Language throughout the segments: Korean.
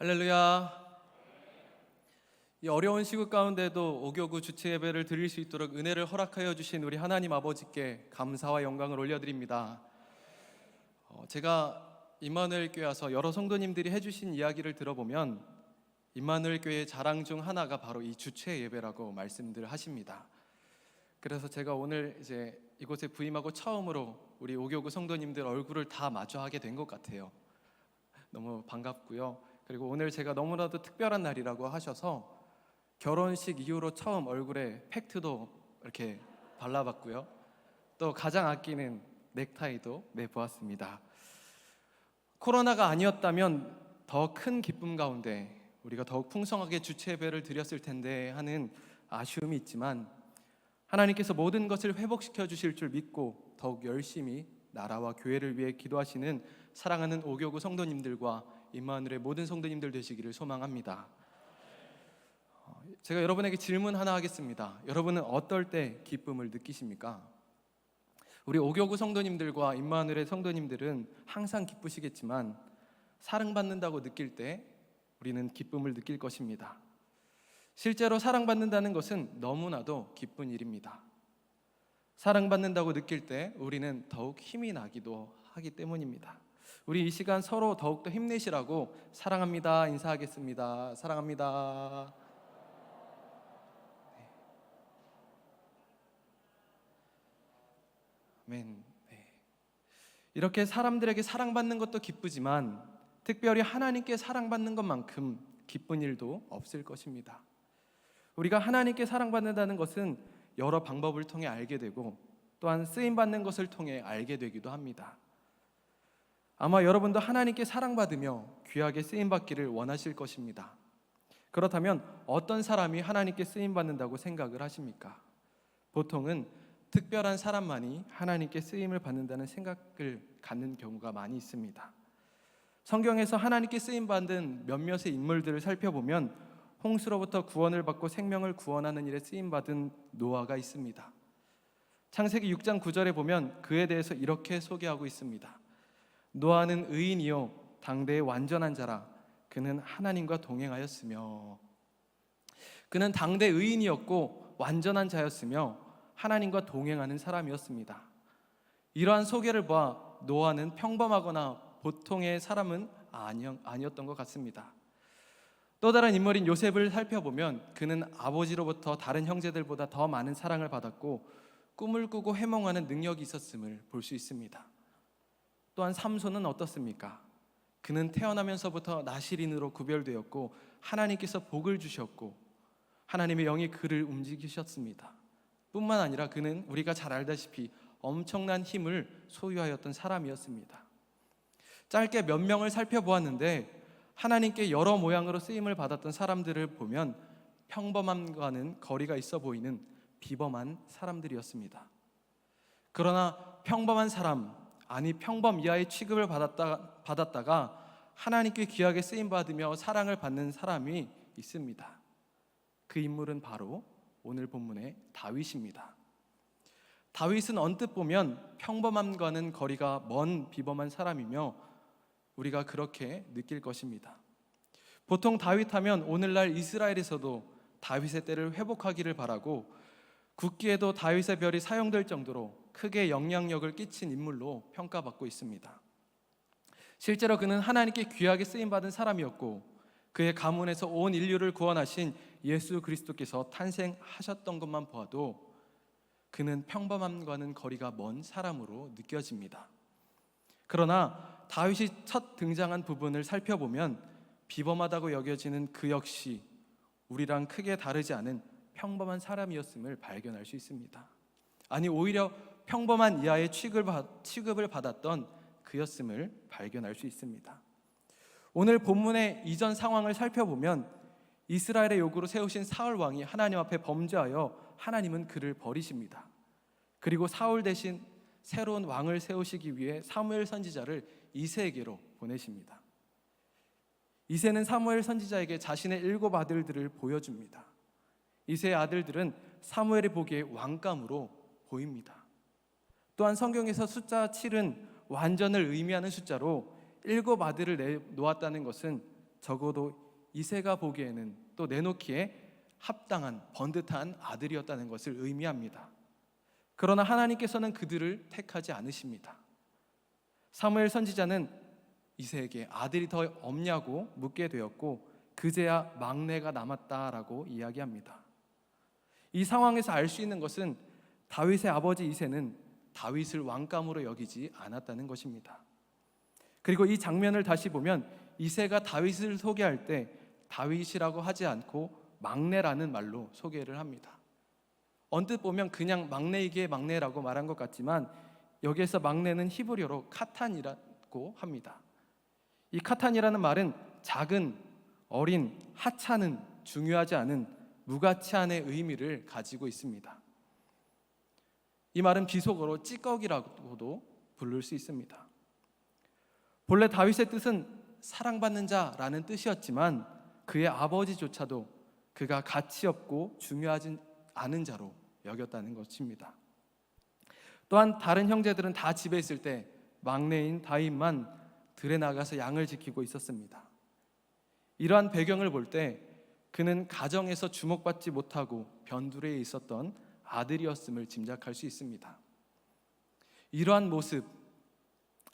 할렐루야. 이 어려운 시국 가운데도 오교구 주체 예배를 드릴 수 있도록 은혜를 허락하여 주신 우리 하나님 아버지께 감사와 영광을 올려드립니다. 제가 임마누엘 교회 와서 여러 성도님들이 해주신 이야기를 들어보면 임마누엘 교회의 자랑 중 하나가 바로 이 주체 예배라고 말씀들 하십니다. 그래서 제가 오늘 이제 이곳에 부임하고 처음으로 우리 오교구 성도님들 얼굴을 다 마주하게 된 것 같아요. 너무 반갑고요. 그리고 오늘 제가 너무나도 특별한 날이라고 하셔서 결혼식 이후로 처음 얼굴에 팩트도 이렇게 발라봤고요. 또 가장 아끼는 넥타이도 매보았습니다. 코로나가 아니었다면 더 큰 기쁨 가운데 우리가 더욱 풍성하게 주체 예배를 드렸을 텐데 하는 아쉬움이 있지만 하나님께서 모든 것을 회복시켜 주실 줄 믿고 더욱 열심히 나라와 교회를 위해 기도하시는 사랑하는 오교구 성도님들과 임마누엘의 모든 성도님들 되시기를 소망합니다. 제가 여러분에게 질문 하나 하겠습니다. 여러분은 어떨 때 기쁨을 느끼십니까? 우리 오교구 성도님들과 임마누엘의 성도님들은 항상 기쁘시겠지만 사랑받는다고 느낄 때 우리는 기쁨을 느낄 것입니다. 실제로 사랑받는다는 것은 너무나도 기쁜 일입니다. 사랑받는다고 느낄 때 우리는 더욱 힘이 나기도 하기 때문입니다. 우리 이 시간 서로 더욱더 힘내시라고 사랑합니다 인사하겠습니다. 사랑합니다. 아멘. 이렇게 사람들에게 사랑받는 것도 기쁘지만 특별히 하나님께 사랑받는 것만큼 기쁜 일도 없을 것입니다. 우리가 하나님께 사랑받는다는 것은 여러 방법을 통해 알게 되고 또한 쓰임받는 것을 통해 알게 되기도 합니다. 아마 여러분도 하나님께 사랑받으며 귀하게 쓰임받기를 원하실 것입니다. 그렇다면 어떤 사람이 하나님께 쓰임받는다고 생각을 하십니까? 보통은 특별한 사람만이 하나님께 쓰임을 받는다는 생각을 갖는 경우가 많이 있습니다. 성경에서 하나님께 쓰임받은 몇몇의 인물들을 살펴보면 홍수로부터 구원을 받고 생명을 구원하는 일에 쓰임받은 노아가 있습니다. 창세기 6장 9절에 보면 그에 대해서 이렇게 소개하고 있습니다. 노아는 의인이요 당대의 완전한 자라. 그는 하나님과 동행하였으며. 그는 당대 의인이었고 완전한 자였으며 하나님과 동행하는 사람이었습니다. 이러한 소개를 봐 노아는 평범하거나 보통의 사람은 아니었던 것 같습니다. 또 다른 인물인 요셉을 살펴보면 그는 아버지로부터 다른 형제들보다 더 많은 사랑을 받았고 꿈을 꾸고 해몽하는 능력이 있었음을 볼 수 있습니다. 또한 삼손은 어떻습니까? 그는 태어나면서부터 나실인으로 구별되었고 하나님께서 복을 주셨고 하나님의 영이 그를 움직이셨습니다. 뿐만 아니라 그는 우리가 잘 알다시피 엄청난 힘을 소유하였던 사람이었습니다. 짧게 몇 명을 살펴보았는데 하나님께 여러 모양으로 쓰임을 받았던 사람들을 보면 평범함과는 거리가 있어 보이는 비범한 사람들이었습니다. 그러나 평범한 사람, 아니 평범 이하의 취급을 받았다가 하나님께 귀하게 쓰임받으며 사랑을 받는 사람이 있습니다. 그 인물은 바로 오늘 본문의 다윗입니다. 다윗은 언뜻 보면 평범함과는 거리가 먼 비범한 사람이며 우리가 그렇게 느낄 것입니다. 보통 다윗하면 오늘날 이스라엘에서도 다윗의 때를 회복하기를 바라고 국기에도 다윗의 별이 사용될 정도로 크게 영향력을 끼친 인물로 평가받고 있습니다. 실제로 그는 하나님께 귀하게 쓰임받은 사람이었고 그의 가문에서 온 인류를 구원하신 예수 그리스도께서 탄생하셨던 것만 보아도 그는 평범함과는 거리가 먼 사람으로 느껴집니다. 그러나 다윗이 첫 등장한 부분을 살펴보면 비범하다고 여겨지는 그 역시 우리랑 크게 다르지 않은 평범한 사람이었음을 발견할 수 있습니다. 아니 오히려 평범한 이하의 취급을 받았던 그였음을 발견할 수 있습니다. 오늘 본문의 이전 상황을 살펴보면 이스라엘의 요구로 세우신 사울 왕이 하나님 앞에 범죄하여 하나님은 그를 버리십니다. 그리고 사울 대신 새로운 왕을 세우시기 위해 사무엘 선지자를 이새에게로 보내십니다. 이새는 사무엘 선지자에게 자신의 7 아들들을 보여줍니다. 이새의 아들들은 사무엘이 보기에 왕감으로 보입니다. 또한 성경에서 숫자 7은 완전을 의미하는 숫자로 7 아들을 내놓았다는 것은 적어도 이새가 보기에는 또 내놓기에 합당한 번듯한 아들이었다는 것을 의미합니다. 그러나 하나님께서는 그들을 택하지 않으십니다. 사무엘 선지자는 이새에게 아들이 더 없냐고 묻게 되었고 그제야 막내가 남았다라고 이야기합니다. 이 상황에서 알 수 있는 것은 다윗의 아버지 이새는 다윗을 왕감으로 여기지 않았다는 것입니다. 그리고 이 장면을 다시 보면 이새가 다윗을 소개할 때 다윗이라고 하지 않고 막내라는 말로 소개를 합니다. 언뜻 보면 그냥 막내이기에 막내라고 말한 것 같지만 여기에서 막내는 히브리어로 카탄이라고 합니다. 이 카탄이라는 말은 작은, 어린, 하찮은, 중요하지 않은, 무가치한의 의미를 가지고 있습니다. 이 말은 비속어로 찌꺼기라고도 부를 수 있습니다. 본래 다윗의 뜻은 사랑받는 자라는 뜻이었지만 그의 아버지조차도 그가 가치 없고 중요하지 않은 자로 여겼다는 것입니다. 또한 다른 형제들은 다 집에 있을 때 막내인 다윗만 들에 나가서 양을 지키고 있었습니다. 이러한 배경을 볼 때 그는 가정에서 주목받지 못하고 변두리에 있었던 아들이었음을 짐작할 수 있습니다. 이러한 모습,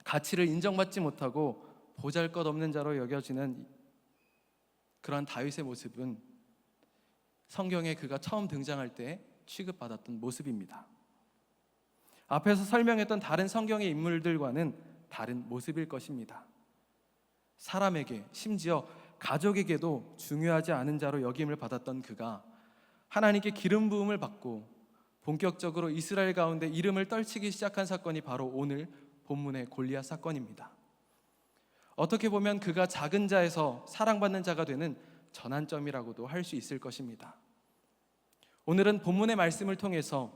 가치를 인정받지 못하고 보잘것없는 자로 여겨지는 그러한 다윗의 모습은 성경에 그가 처음 등장할 때 취급받았던 모습입니다. 앞에서 설명했던 다른 성경의 인물들과는 다른 모습일 것입니다. 사람에게, 심지어 가족에게도 중요하지 않은 자로 여김을 받았던 그가 하나님께 기름 부음을 받고 본격적으로 이스라엘 가운데 이름을 떨치기 시작한 사건이 바로 오늘 본문의 골리앗 사건입니다. 어떻게 보면 그가 작은 자에서 사랑받는 자가 되는 전환점이라고도 할 수 있을 것입니다. 오늘은 본문의 말씀을 통해서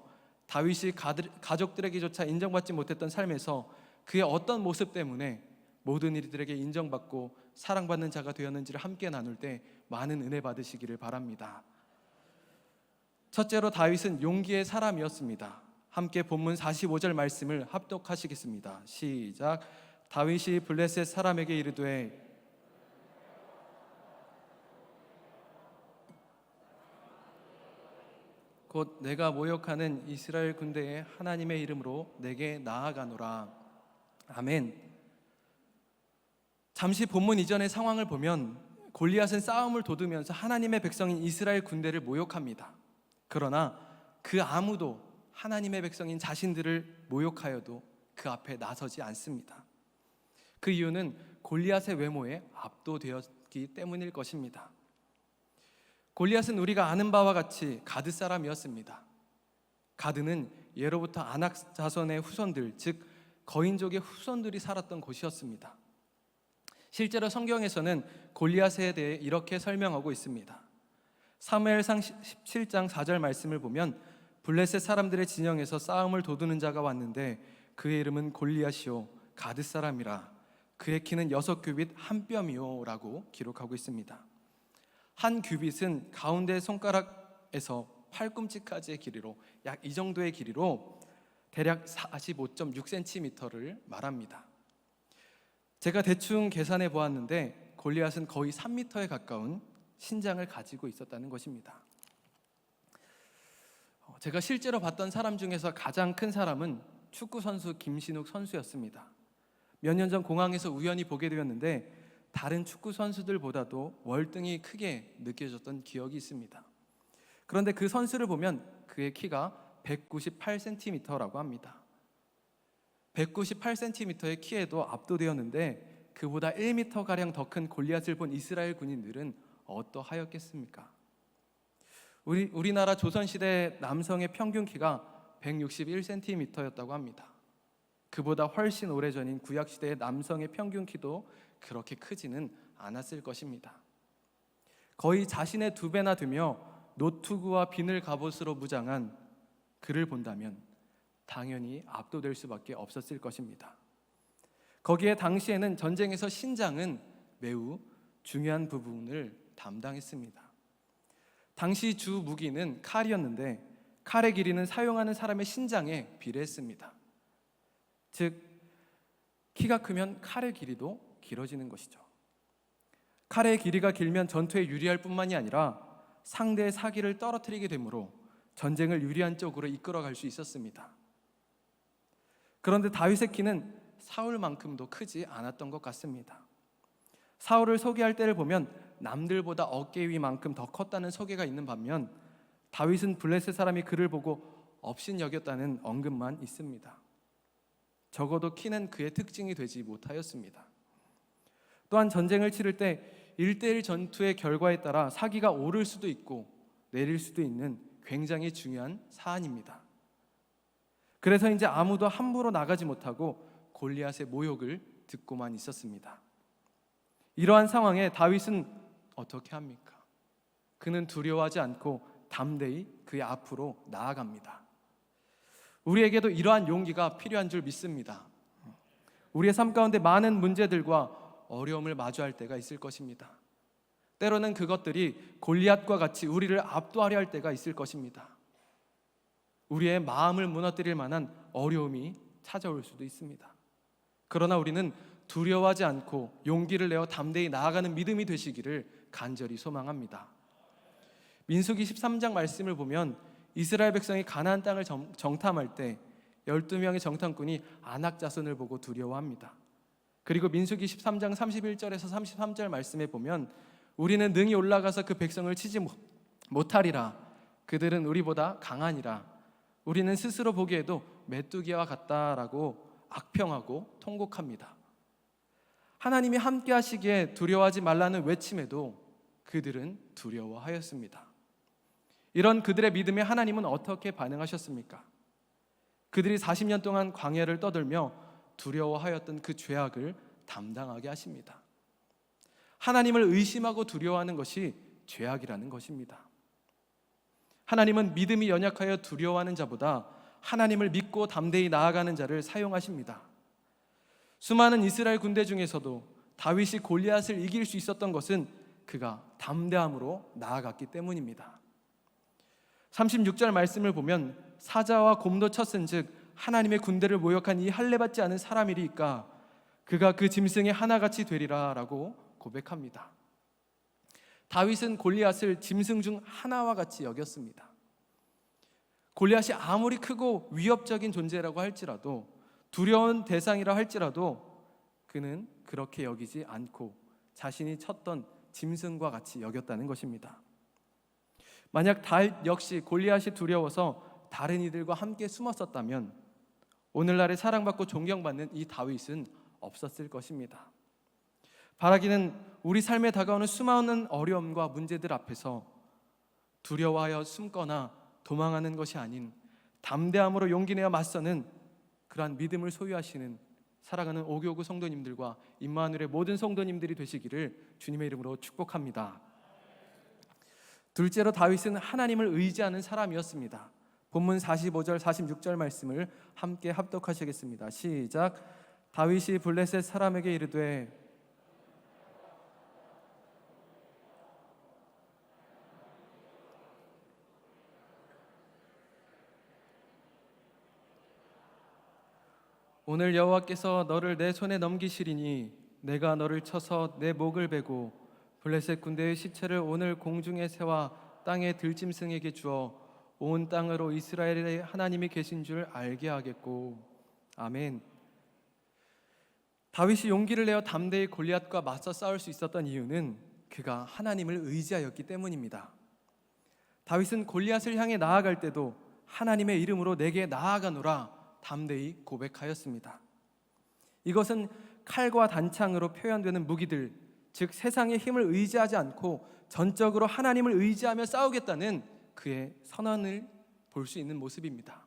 다윗이 가족들에게조차 인정받지 못했던 삶에서 그의 어떤 모습 때문에 모든 이들에게 인정받고 사랑받는 자가 되었는지를 함께 나눌 때 많은 은혜 받으시기를 바랍니다. 첫째로 다윗은 용기의 사람이었습니다. 함께 본문 45절 말씀을 합독하시겠습니다. 시작. 다윗이 블레셋 사람에게 이르되 곧 내가 모욕하는 이스라엘 군대의 하나님의 이름으로 내게 나아가노라. 아멘. 잠시 본문 이전의 상황을 보면 골리앗은 싸움을 도두면서 하나님의 백성인 이스라엘 군대를 모욕합니다. 그러나 그 아무도 하나님의 백성인 자신들을 모욕하여도 그 앞에 나서지 않습니다. 그 이유는 골리앗의 외모에 압도되었기 때문일 것입니다. 골리앗은 우리가 아는 바와 같이 가드 사람이었습니다. 가드는 예로부터 아낙 자손의 후손들, 즉 거인족의 후손들이 살았던 곳이었습니다. 실제로 성경에서는 골리앗에 대해 이렇게 설명하고 있습니다. 사무엘상 17장 4절 말씀을 보면 블레셋 사람들의 진영에서 싸움을 도두는 자가 왔는데 그의 이름은 골리앗이요 가드 사람이라. 그의 키는 6규빗 1뼘이요 라고 기록하고 있습니다. 한 규빗은 가운데 손가락에서 팔꿈치까지의 길이로 약 이 정도의 길이로 대략 45.6cm를 말합니다. 제가 대충 계산해 보았는데 골리앗은 거의 3m에 가까운 신장을 가지고 있었다는 것입니다. 제가 실제로 봤던 사람 중에서 가장 큰 사람은 축구 선수 김신욱 선수였습니다. 몇 년 전 공항에서 우연히 보게 되었는데 다른 축구 선수들보다도 월등히 크게 느껴졌던 기억이 있습니다. 그런데 그 선수를 보면 그의 키가 198cm라고 합니다. 198cm의 키에도 압도되었는데 그보다 1m가량 더 큰 골리앗을 본 이스라엘 군인들은 어떠하였겠습니까? 우리나라 조선시대 남성의 평균 키가 161cm였다고 합니다. 그보다 훨씬 오래전인 구약시대의 남성의 평균 키도 그렇게 크지는 않았을 것입니다. 거의 자신의 2배나 되며 노투구와 비늘 갑옷으로 무장한 그를 본다면 당연히 압도될 수밖에 없었을 것입니다. 거기에 당시에는 전쟁에서 신장은 매우 중요한 부분을 담당했습니다. 당시 주 무기는 칼이었는데 칼의 길이는 사용하는 사람의 신장에 비례했습니다. 즉 키가 크면 칼의 길이도 길어지는 것이죠. 칼의 길이가 길면 전투에 유리할 뿐만이 아니라 상대의 사기를 떨어뜨리게 되므로 전쟁을 유리한 쪽으로 이끌어갈 수 있었습니다. 그런데 다윗의 키는 사울만큼도 크지 않았던 것 같습니다. 사울을 소개할 때를 보면 남들보다 어깨 위만큼 더 컸다는 소개가 있는 반면 다윗은 블레셋 사람이 그를 보고 업신여겼다는 언급만 있습니다. 적어도 키는 그의 특징이 되지 못하였습니다. 또한 전쟁을 치를 때 1대1 전투의 결과에 따라 사기가 오를 수도 있고 내릴 수도 있는 굉장히 중요한 사안입니다. 그래서 이제 아무도 함부로 나가지 못하고 골리앗의 모욕을 듣고만 있었습니다. 이러한 상황에 다윗은 어떻게 합니까? 그는 두려워하지 않고 담대히 그의 앞으로 나아갑니다. 우리에게도 이러한 용기가 필요한 줄 믿습니다. 우리의 삶 가운데 많은 문제들과 어려움을 마주할 때가 있을 것입니다. 때로는 그것들이 골리앗과 같이 우리를 압도하려 할 때가 있을 것입니다. 우리의 마음을 무너뜨릴 만한 어려움이 찾아올 수도 있습니다. 그러나 우리는 두려워하지 않고 용기를 내어 담대히 나아가는 믿음이 되시기를 간절히 소망합니다. 민수기 13장 말씀을 보면 이스라엘 백성이 가나안 땅을 정탐할 때 12명의 정탐꾼이 아낙 자손을 보고 두려워합니다. 그리고 민수기 13장 31절에서 33절 말씀에 보면 우리는 능히 올라가서 그 백성을 치지 못하리라. 그들은 우리보다 강하니라. 우리는 스스로 보기에도 메뚜기와 같다라고 악평하고 통곡합니다. 하나님이 함께 하시기에 두려워하지 말라는 외침에도 그들은 두려워하였습니다. 이런 그들의 믿음에 하나님은 어떻게 반응하셨습니까? 그들이 40년 동안 광야를 떠돌며 두려워하였던 그 죄악을 담당하게 하십니다. 하나님을 의심하고 두려워하는 것이 죄악이라는 것입니다. 하나님은 믿음이 연약하여 두려워하는 자보다 하나님을 믿고 담대히 나아가는 자를 사용하십니다. 수많은 이스라엘 군대 중에서도 다윗이 골리앗을 이길 수 있었던 것은 그가 담대함으로 나아갔기 때문입니다. 36절 말씀을 보면 사자와 곰도 쳤은즉 하나님의 군대를 모욕한 이 할례받지 않은 사람이리까 그가 그 짐승의 하나같이 되리라 라고 고백합니다. 다윗은 골리앗을 짐승 중 하나와 같이 여겼습니다. 골리앗이 아무리 크고 위협적인 존재라고 할지라도 두려운 대상이라 할지라도 그는 그렇게 여기지 않고 자신이 쳤던 짐승과 같이 여겼다는 것입니다. 만약 다윗 역시 골리앗이 두려워서 다른 이들과 함께 숨었었다면 오늘날에 사랑받고 존경받는 이 다윗은 없었을 것입니다. 바라기는 우리 삶에 다가오는 수많은 어려움과 문제들 앞에서 두려워하여 숨거나 도망하는 것이 아닌 담대함으로 용기 내어 맞서는 그러한 믿음을 소유하시는 사랑하는 오교구 성도님들과 임마누엘의 모든 성도님들이 되시기를 주님의 이름으로 축복합니다. 둘째로 다윗은 하나님을 의지하는 사람이었습니다. 본문 45절 46절 말씀을 함께 합독하시겠습니다. 시작. 다윗이 블레셋 사람에게 이르되 오늘 여호와께서 너를 내 손에 넘기시리니 내가 너를 쳐서 내 목을 베고 블레셋 군대의 시체를 오늘 공중의 새와 땅의 들짐승에게 주어 온 땅으로 이스라엘의 하나님이 계신 줄 알게 하겠고. 아멘. 다윗이 용기를 내어 담대히 골리앗과 맞서 싸울 수 있었던 이유는 그가 하나님을 의지하였기 때문입니다. 다윗은 골리앗을 향해 나아갈 때도 하나님의 이름으로 내게 나아가노라 담대히 고백하였습니다. 이것은 칼과 단창으로 표현되는 무기들, 즉 세상의 힘을 의지하지 않고 전적으로 하나님을 의지하며 싸우겠다는 그의 선언을 볼 수 있는 모습입니다.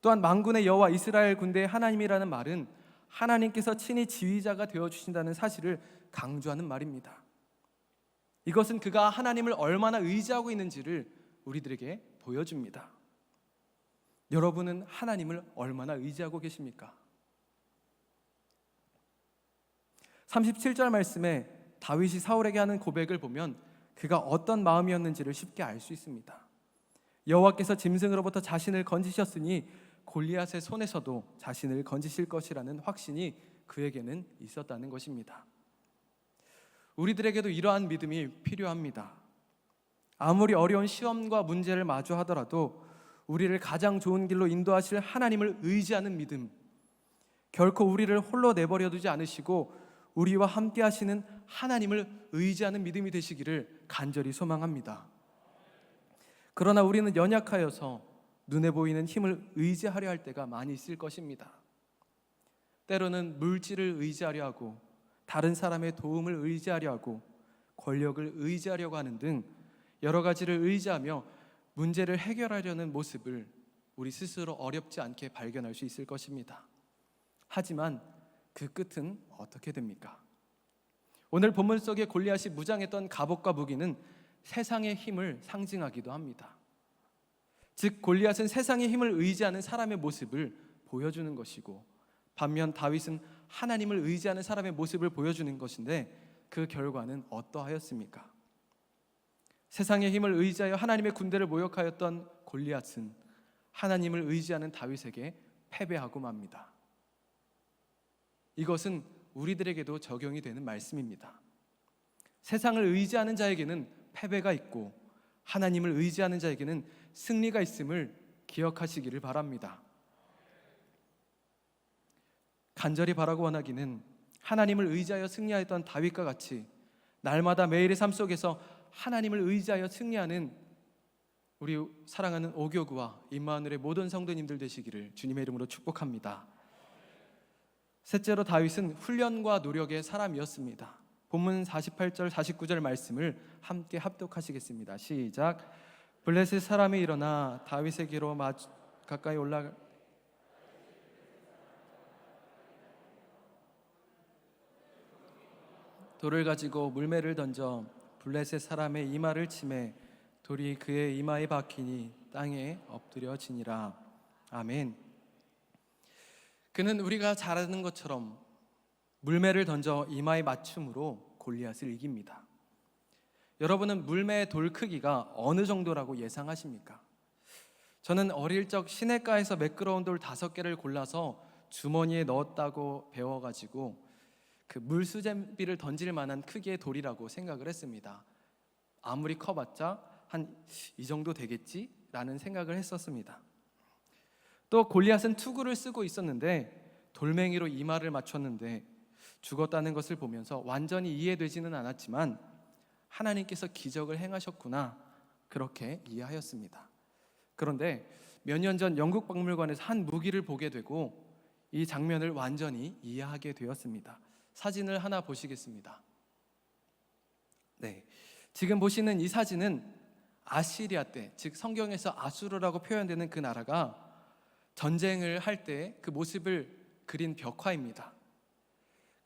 또한 만군의 여호와 이스라엘 군대의 하나님이라는 말은 하나님께서 친히 지휘자가 되어주신다는 사실을 강조하는 말입니다. 이것은 그가 하나님을 얼마나 의지하고 있는지를 우리들에게 보여줍니다. 여러분은 하나님을 얼마나 의지하고 계십니까? 37절 말씀에 다윗이 사울에게 하는 고백을 보면 그가 어떤 마음이었는지를 쉽게 알 수 있습니다. 여호와께서 짐승으로부터 자신을 건지셨으니 골리앗의 손에서도 자신을 건지실 것이라는 확신이 그에게는 있었다는 것입니다. 우리들에게도 이러한 믿음이 필요합니다. 아무리 어려운 시험과 문제를 마주하더라도 우리를 가장 좋은 길로 인도하실 하나님을 의지하는 믿음, 결코 우리를 홀로 내버려 두지 않으시고 우리와 함께 하시는 하나님을 의지하는 믿음이 되시기를 간절히 소망합니다. 그러나 우리는 연약하여서 눈에 보이는 힘을 의지하려 할 때가 많이 있을 것입니다. 때로는 물질을 의지하려 하고 다른 사람의 도움을 의지하려 하고 권력을 의지하려고 하는 등 여러 가지를 의지하며 문제를 해결하려는 모습을 우리 스스로 어렵지 않게 발견할 수 있을 것입니다. 하지만 그 끝은 어떻게 됩니까? 오늘 본문 속에 골리앗이 무장했던 갑옷과 무기는 세상의 힘을 상징하기도 합니다. 즉 골리앗은 세상의 힘을 의지하는 사람의 모습을 보여주는 것이고, 반면 다윗은 하나님을 의지하는 사람의 모습을 보여주는 것인데 그 결과는 어떠하였습니까? 세상의 힘을 의지하여 하나님의 군대를 모욕하였던 골리앗은 하나님을 의지하는 다윗에게 패배하고 맙니다. 이것은 우리들에게도 적용이 되는 말씀입니다. 세상을 의지하는 자에게는 패배가 있고 하나님을 의지하는 자에게는 승리가 있음을 기억하시기를 바랍니다. 간절히 바라고 원하기는 하나님을 의지하여 승리하였던 다윗과 같이 날마다 매일의 삶 속에서 하나님을 의지하여 승리하는 우리 사랑하는 오교구와 임마누엘의 모든 성도님들 되시기를 주님의 이름으로 축복합니다. 셋째로 다윗은 훈련과 노력의 사람이었습니다. 본문 48절 49절 말씀을 함께 합독하시겠습니다. 시작. 블레셋 사람이 일어나 다윗에게로 가까이 올라가 돌을 가지고 물매를 던져 블레셋 사람의 이마를 치매 돌이 그의 이마에 박히니 땅에 엎드려지니라. 아멘. 그는 우리가 잘 아는 것처럼 물매를 던져 이마에 맞춤으로 골리앗을 이깁니다. 여러분은 물매의 돌 크기가 어느 정도라고 예상하십니까? 저는 어릴 적 시냇가에서 매끄러운 돌 5개를 골라서 주머니에 넣었다고 배워가지고 그 물수제비를 던질 만한 크기의 돌이라고 생각을 했습니다. 아무리 커봤자 한 이 정도 되겠지? 라는 생각을 했었습니다. 또 골리앗은 투구를 쓰고 있었는데 돌멩이로 이마를 맞췄는데 죽었다는 것을 보면서 완전히 이해되지는 않았지만 하나님께서 기적을 행하셨구나, 그렇게 이해하였습니다. 그런데 몇 년 전 영국 박물관에서 한 무기를 보게 되고 이 장면을 완전히 이해하게 되었습니다. 사진을 하나 보시겠습니다. 네, 지금 보시는 이 사진은 아시리아 때, 즉 성경에서 아수르라고 표현되는 그 나라가 전쟁을 할 때 그 모습을 그린 벽화입니다.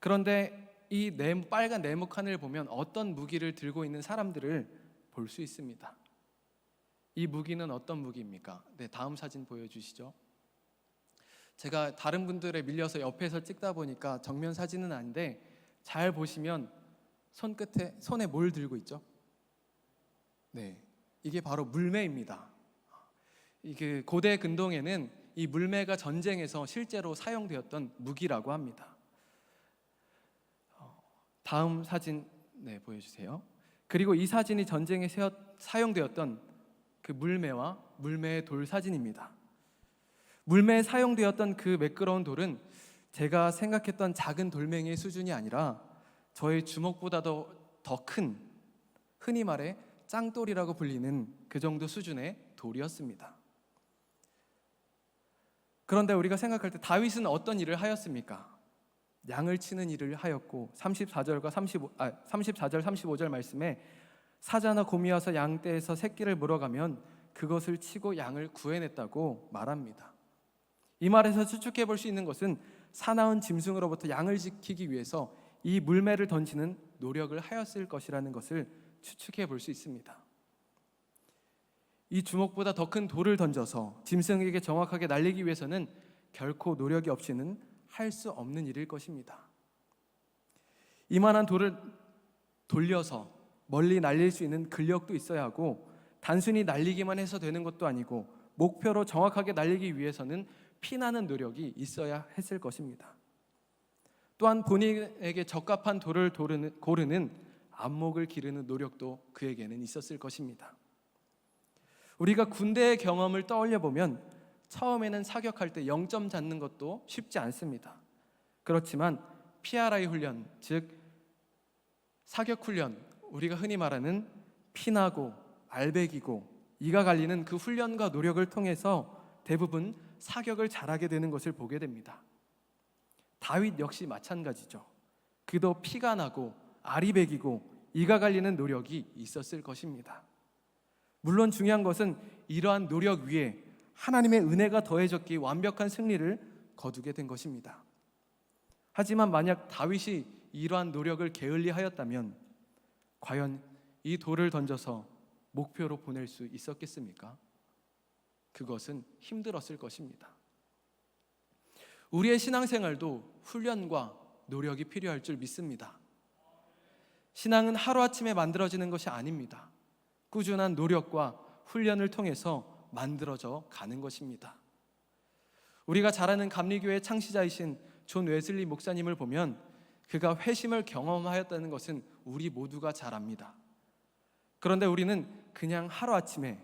그런데 이 빨간 네모칸을 보면 어떤 무기를 들고 있는 사람들을 볼 수 있습니다. 이 무기는 어떤 무기입니까? 네, 다음 사진 보여주시죠. 제가 다른 분들에 밀려서 옆에서 찍다 보니까 정면 사진은 아닌데 잘 보시면 손에 뭘 들고 있죠? 네, 이게 바로 물매입니다. 이게 고대 근동에는 이 물매가 전쟁에서 실제로 사용되었던 무기라고 합니다. 다음 사진 보여주세요. 그리고 이 사진이 전쟁에 사용되었던 그 물매와 물매의 돌 사진입니다. 물매에 사용되었던 그 매끄러운 돌은 제가 생각했던 작은 돌멩이의 수준이 아니라 저의 주먹보다도 더 큰, 흔히 말해 짱돌이라고 불리는 그 정도 수준의 돌이었습니다. 그런데 우리가 생각할 때 다윗은 어떤 일을 하였습니까? 양을 치는 일을 하였고 34절 35절 말씀에 사자나 곰이 와서 양떼에서 새끼를 물어가면 그것을 치고 양을 구해냈다고 말합니다. 이 말에서 추측해 볼 수 있는 것은 사나운 짐승으로부터 양을 지키기 위해서 이 물매를 던지는 노력을 하였을 것이라는 것을 추측해 볼 수 있습니다. 이 주먹보다 더 큰 돌을 던져서 짐승에게 정확하게 날리기 위해서는 결코 노력이 없이는 할 수 없는 일일 것입니다. 이만한 돌을 돌려서 멀리 날릴 수 있는 근력도 있어야 하고 단순히 날리기만 해서 되는 것도 아니고 목표로 정확하게 날리기 위해서는 피나는 노력이 있어야 했을 것입니다. 또한 본인에게 적합한 돌을 고르는 안목을 기르는 노력도 그에게는 있었을 것입니다. 우리가 군대의 경험을 떠올려 보면 처음에는 사격할 때 0점 잡는 것도 쉽지 않습니다. 그렇지만 PRI 훈련, 즉 사격 훈련, 우리가 흔히 말하는 피나고 알배기고 이가 갈리는 그 훈련과 노력을 통해서 대부분 사격을 잘하게 되는 것을 보게 됩니다. 다윗 역시 마찬가지죠. 그도 피가 나고 알이 배기고 이가 갈리는 노력이 있었을 것입니다. 물론 중요한 것은 이러한 노력 위에 하나님의 은혜가 더해졌기에 완벽한 승리를 거두게 된 것입니다. 하지만 만약 다윗이 이러한 노력을 게을리하였다면 과연 이 돌을 던져서 목표로 보낼 수 있었겠습니까? 그것은 힘들었을 것입니다. 우리의 신앙생활도 훈련과 노력이 필요할 줄 믿습니다. 신앙은 하루아침에 만들어지는 것이 아닙니다. 꾸준한 노력과 훈련을 통해서 만들어져 가는 것입니다. 우리가 잘 아는 감리교회 창시자이신 존 웨슬리 목사님을 보면 그가 회심을 경험하였다는 것은 우리 모두가 잘 압니다. 그런데 우리는 그냥 하루아침에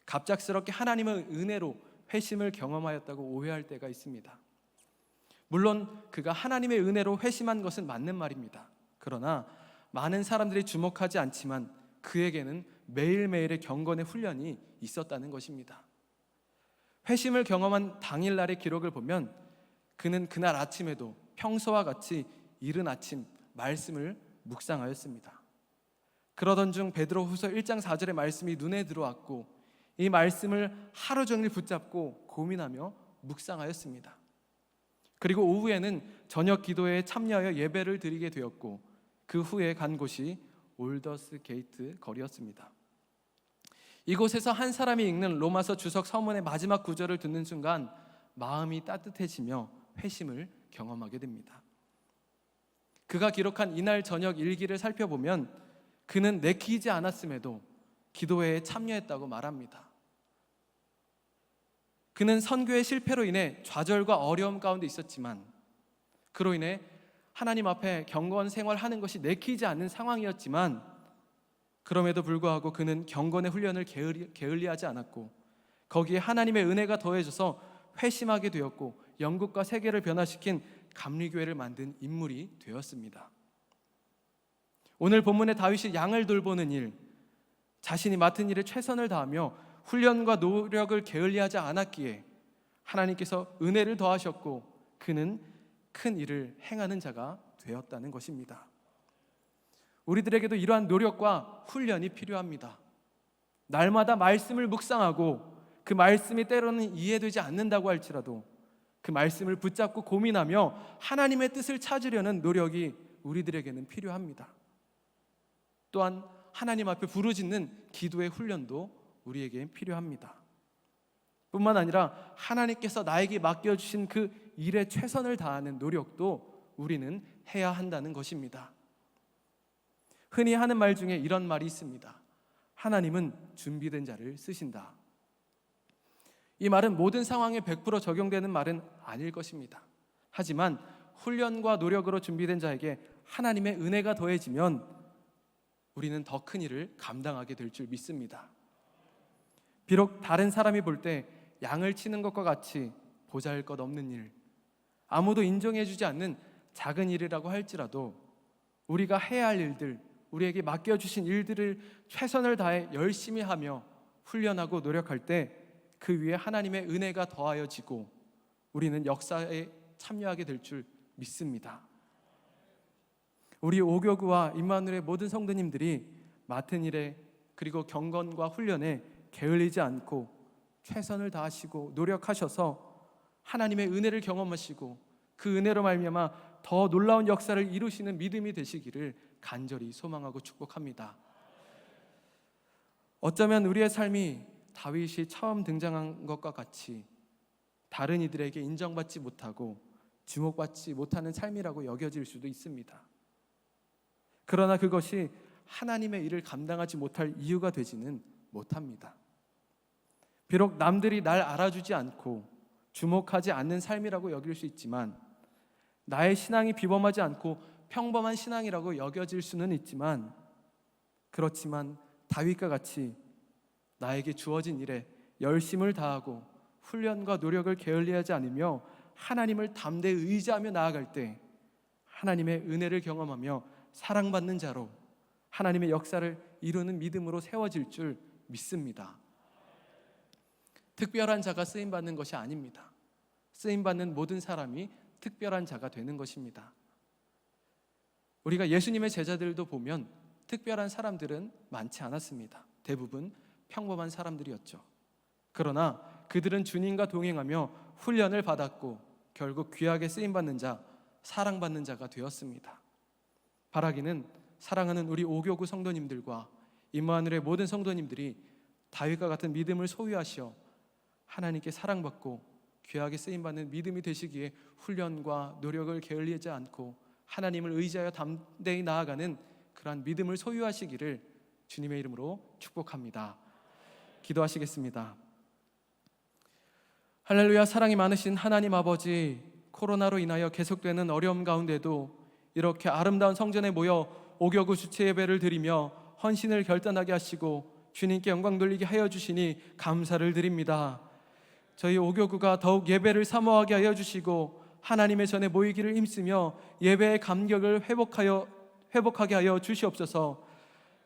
갑작스럽게 하나님의 은혜로 회심을 경험하였다고 오해할 때가 있습니다. 물론 그가 하나님의 은혜로 회심한 것은 맞는 말입니다. 그러나 많은 사람들이 주목하지 않지만 그에게는 매일매일의 경건의 훈련이 있었다는 것입니다. 회심을 경험한 당일날의 기록을 보면 그는 그날 아침에도 평소와 같이 이른 아침 말씀을 묵상하였습니다. 그러던 중 베드로후서 1장 4절의 말씀이 눈에 들어왔고 이 말씀을 하루 종일 붙잡고 고민하며 묵상하였습니다. 그리고 오후에는 저녁 기도에 참여하여 예배를 드리게 되었고 그 후에 간 곳이 올더스 게이트 거리였습니다. 이곳에서 한 사람이 읽는 로마서 주석 서문의 마지막 구절을 듣는 순간 마음이 따뜻해지며 회심을 경험하게 됩니다. 그가 기록한 이날 저녁 일기를 살펴보면 그는 내키지 않았음에도 기도회에 참여했다고 말합니다. 그는 선교의 실패로 인해 좌절과 어려움 가운데 있었지만 그로 인해 하나님 앞에 경건 생활하는 것이 내키지 않는 상황이었지만 그럼에도 불구하고 그는 경건의 훈련을 게을리하지 않았고 거기에 하나님의 은혜가 더해져서 회심하게 되었고 영국과 세계를 변화시킨 감리교회를 만든 인물이 되었습니다. 오늘 본문의 다윗이 양을 돌보는 일, 자신이 맡은 일에 최선을 다하며 훈련과 노력을 게을리하지 않았기에 하나님께서 은혜를 더하셨고 그는 큰 일을 행하는 자가 되었다는 것입니다. 우리들에게도 이러한 노력과 훈련이 필요합니다. 날마다 말씀을 묵상하고 그 말씀이 때로는 이해되지 않는다고 할지라도 그 말씀을 붙잡고 고민하며 하나님의 뜻을 찾으려는 노력이 우리들에게는 필요합니다. 또한 하나님 앞에 부르짖는 기도의 훈련도 우리에게 필요합니다. 뿐만 아니라 하나님께서 나에게 맡겨주신 그 일에 최선을 다하는 노력도 우리는 해야 한다는 것입니다. 흔히 하는 말 중에 이런 말이 있습니다. 하나님은 준비된 자를 쓰신다. 이 말은 모든 상황에 100% 적용되는 말은 아닐 것입니다. 하지만 훈련과 노력으로 준비된 자에게 하나님의 은혜가 더해지면 우리는 더 큰 일을 감당하게 될 줄 믿습니다. 비록 다른 사람이 볼 때 양을 치는 것과 같이 보잘것없는 일, 아무도 인정해주지 않는 작은 일이라고 할지라도 우리가 해야 할 일들, 우리에게 맡겨주신 일들을 최선을 다해 열심히 하며 훈련하고 노력할 때 그 위에 하나님의 은혜가 더하여지고 우리는 역사에 참여하게 될 줄 믿습니다. 우리 오교구와 임마누엘의 모든 성도님들이 맡은 일에 그리고 경건과 훈련에 게을리지 않고 최선을 다하시고 노력하셔서 하나님의 은혜를 경험하시고 그 은혜로 말미암아 더 놀라운 역사를 이루시는 믿음이 되시기를 간절히 소망하고 축복합니다. 어쩌면 우리의 삶이 다윗이 처음 등장한 것과 같이 다른 이들에게 인정받지 못하고 주목받지 못하는 삶이라고 여겨질 수도 있습니다. 그러나 그것이 하나님의 일을 감당하지 못할 이유가 되지는 못합니다. 비록 남들이 날 알아주지 않고 주목하지 않는 삶이라고 여길 수 있지만 나의 신앙이 비범하지 않고 평범한 신앙이라고 여겨질 수는 있지만 그렇지만 다윗과 같이 나에게 주어진 일에 열심을 다하고 훈련과 노력을 게을리하지 않으며 하나님을 담대히 의지하며 나아갈 때 하나님의 은혜를 경험하며 사랑받는 자로 하나님의 역사를 이루는 믿음으로 세워질 줄 믿습니다. 특별한 자가 쓰임받는 것이 아닙니다. 쓰임받는 모든 사람이 특별한 자가 되는 것입니다. 우리가 예수님의 제자들도 보면 특별한 사람들은 많지 않았습니다. 대부분 평범한 사람들이었죠. 그러나 그들은 주님과 동행하며 훈련을 받았고 결국 귀하게 쓰임받는 자, 사랑받는 자가 되었습니다. 바라기는 사랑하는 우리 오교구 성도님들과 임마누엘의 모든 성도님들이 다윗과 같은 믿음을 소유하시어 하나님께 사랑받고 귀하게 쓰임받는 믿음이 되시기에 훈련과 노력을 게을리하지 않고 하나님을 의지하여 담대히 나아가는 그러한 믿음을 소유하시기를 주님의 이름으로 축복합니다. 기도하시겠습니다. 할렐루야. 사랑이 많으신 하나님 아버지, 코로나로 인하여 계속되는 어려움 가운데도 이렇게 아름다운 성전에 모여 오교구 주체 예배를 드리며 헌신을 결단하게 하시고 주님께 영광 돌리게 하여 주시니 감사를 드립니다. 저희 오교구가 더욱 예배를 사모하게 하여 주시고 하나님의 전에 모이기를 힘쓰며 예배의 감격을 회복하게 하여 주시옵소서.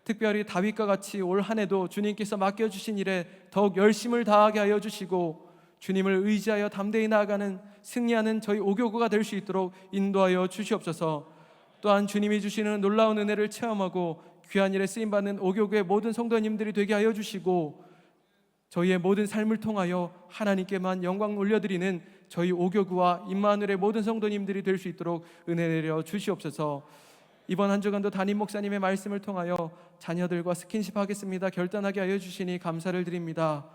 특별히 다윗과 같이 올 한 해도 주님께서 맡겨주신 일에 더욱 열심을 다하게 하여 주시고 주님을 의지하여 담대히 나아가는 승리하는 저희 오교구가 될 수 있도록 인도하여 주시옵소서. 또한 주님이 주시는 놀라운 은혜를 체험하고 귀한 일에 쓰임받는 오교구의 모든 성도님들이 되게 하여 주시고 저희의 모든 삶을 통하여 하나님께만 영광 올려드리는 저희 오교구와 임마누엘의 모든 성도님들이 될 수 있도록 은혜 내려 주시옵소서. 이번 한 주간도 담임 목사님의 말씀을 통하여 자녀들과 스킨십 하겠습니다 결단하게 하여 주시니 감사를 드립니다.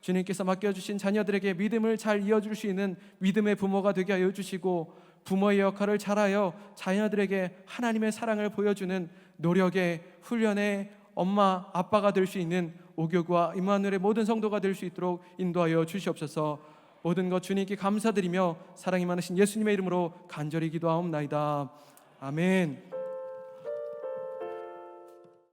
주님께서 맡겨주신 자녀들에게 믿음을 잘 이어줄 수 있는 믿음의 부모가 되게 하여 주시고 부모의 역할을 잘하여 자녀들에게 하나님의 사랑을 보여주는 노력의 훈련의 엄마 아빠가 될 수 있는 오교구와 임마누엘의 모든 성도가 될 수 있도록 인도하여 주시옵소서. 모든 것 주님께 감사드리며 사랑이 많으신 예수님의 이름으로 간절히 기도하옵나이다. 아멘.